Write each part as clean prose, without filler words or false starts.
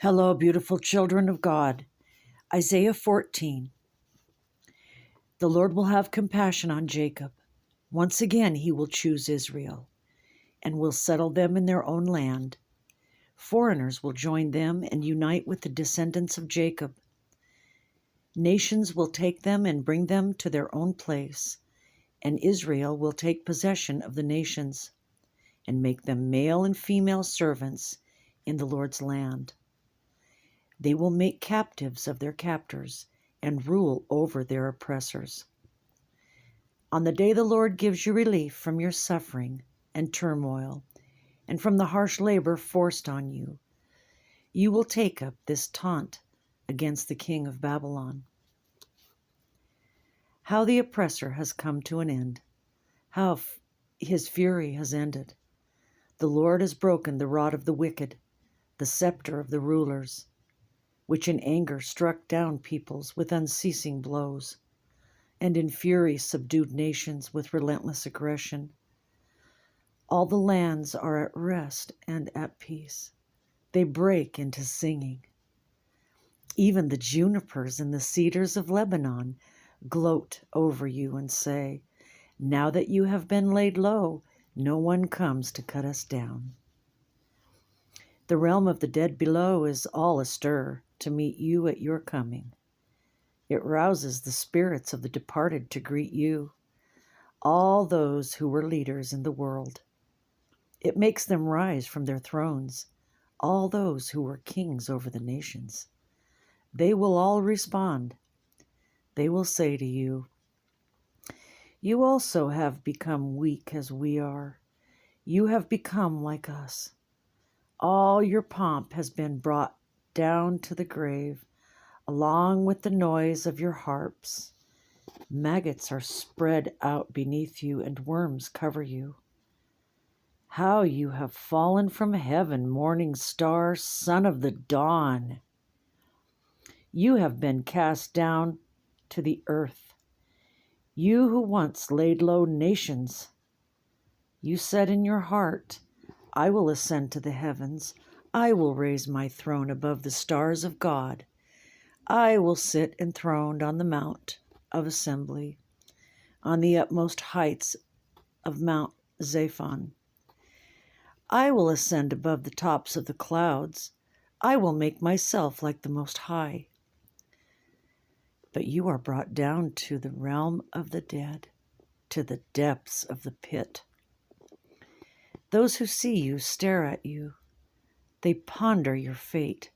Hello, beautiful children of God. Isaiah 14. The Lord will have compassion on Jacob. Once again he will choose Israel and will settle them in their own land. Foreigners will join them and unite with the descendants of Jacob. Nations will take them and bring them to their own place, and Israel will take possession of the nations and make them male and female servants in the Lord's land. They will make captives of their captors and rule over their oppressors. On the day the Lord gives you relief from your suffering and turmoil and from the harsh labor forced on you, you will take up this taunt against the king of Babylon. How the oppressor has come to an end, how his fury has ended. The Lord has broken the rod of the wicked, the scepter of the rulers, which in anger struck down peoples with unceasing blows, and in fury subdued nations with relentless aggression. All the lands are at rest and at peace. They break into singing. Even the junipers and the cedars of Lebanon gloat over you and say, "Now that you have been laid low, no one comes to cut us down." The realm of the dead below is all astir to meet you at your coming. It rouses the spirits of the departed to greet you, all those who were leaders in the world. It makes them rise from their thrones, all those who were kings over the nations. They will all respond. They will say to you, "You also have become weak as we are. You have become like us. All your pomp has been brought down to the grave, along with the noise of your harps. Maggots are spread out beneath you, and worms cover you. How you have fallen from heaven, morning star, son of the dawn! You have been cast down to the earth, you who once laid low nations. You said in your heart, 'I will ascend to the heavens. I will raise my throne above the stars of God. I will sit enthroned on the mount of assembly, on the utmost heights of Mount Zaphon. I will ascend above the tops of the clouds. I will make myself like the Most High.' But you are brought down to the realm of the dead, to the depths of the pit. Those who see you stare at you. They ponder your fate.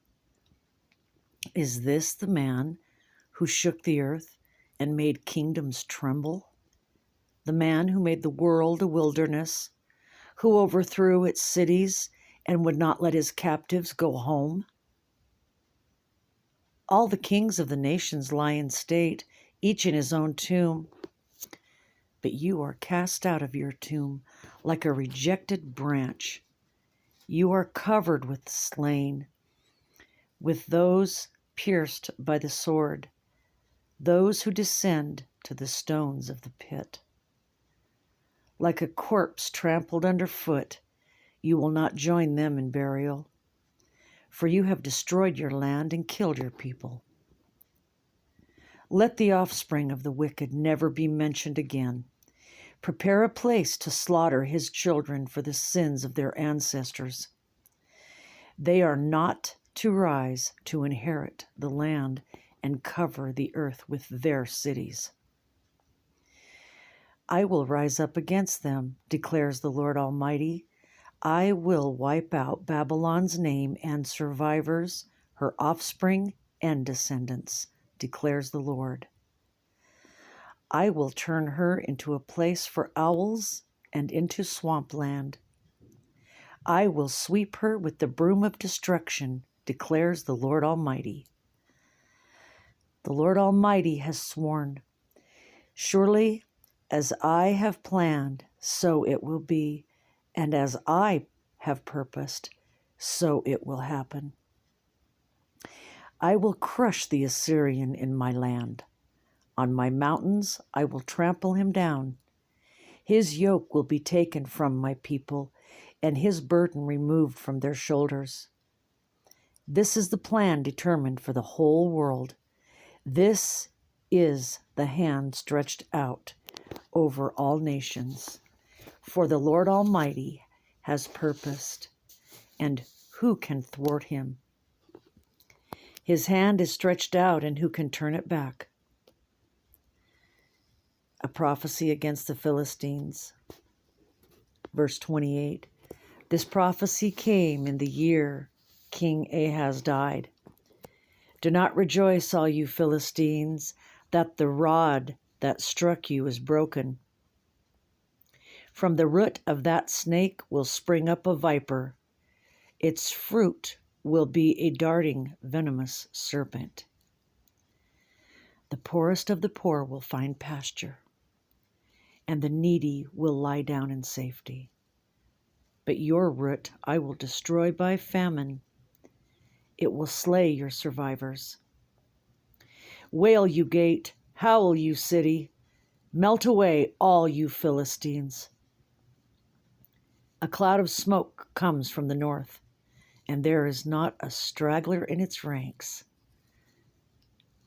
Is this the man who shook the earth and made kingdoms tremble? The man who made the world a wilderness, who overthrew its cities and would not let his captives go home? All the kings of the nations lie in state, each in his own tomb. But you are cast out of your tomb like a rejected branch. You are covered with the slain, with those pierced by the sword, those who descend to the stones of the pit. Like a corpse trampled underfoot, you will not join them in burial, for you have destroyed your land and killed your people. Let the offspring of the wicked never be mentioned again. Prepare a place to slaughter his children for the sins of their ancestors. They are not to rise to inherit the land and cover the earth with their cities. I will rise up against them, declares the Lord Almighty. I will wipe out Babylon's name and survivors, her offspring and descendants, declares the Lord. I will turn her into a place for owls and into swampland. I will sweep her with the broom of destruction, declares the Lord Almighty. The Lord Almighty has sworn, surely as I have planned, so it will be, and as I have purposed, so it will happen. I will crush the Assyrian in my land. On my mountains I will trample him down. His yoke will be taken from my people, and his burden removed from their shoulders. This is the plan determined for the whole world. This is the hand stretched out over all nations. For the Lord Almighty has purposed, and who can thwart him? His hand is stretched out, and who can turn it back? A prophecy against the Philistines. Verse 28. This prophecy came in the year King Ahaz died. Do not rejoice, all you Philistines, that the rod that struck you is broken. From the root of that snake will spring up a viper. Its fruit will be a darting, venomous serpent. The poorest of the poor will find pasture, and the needy will lie down in safety. But your root I will destroy by famine. It will slay your survivors. Wail, you gate, howl, you city, melt away, all you Philistines. A cloud of smoke comes from the north, and there is not a straggler in its ranks.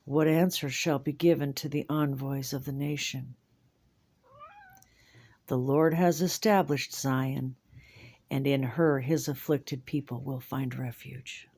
What answer shall be given to the envoys of the nation? The Lord has established Zion, and in her his afflicted people will find refuge.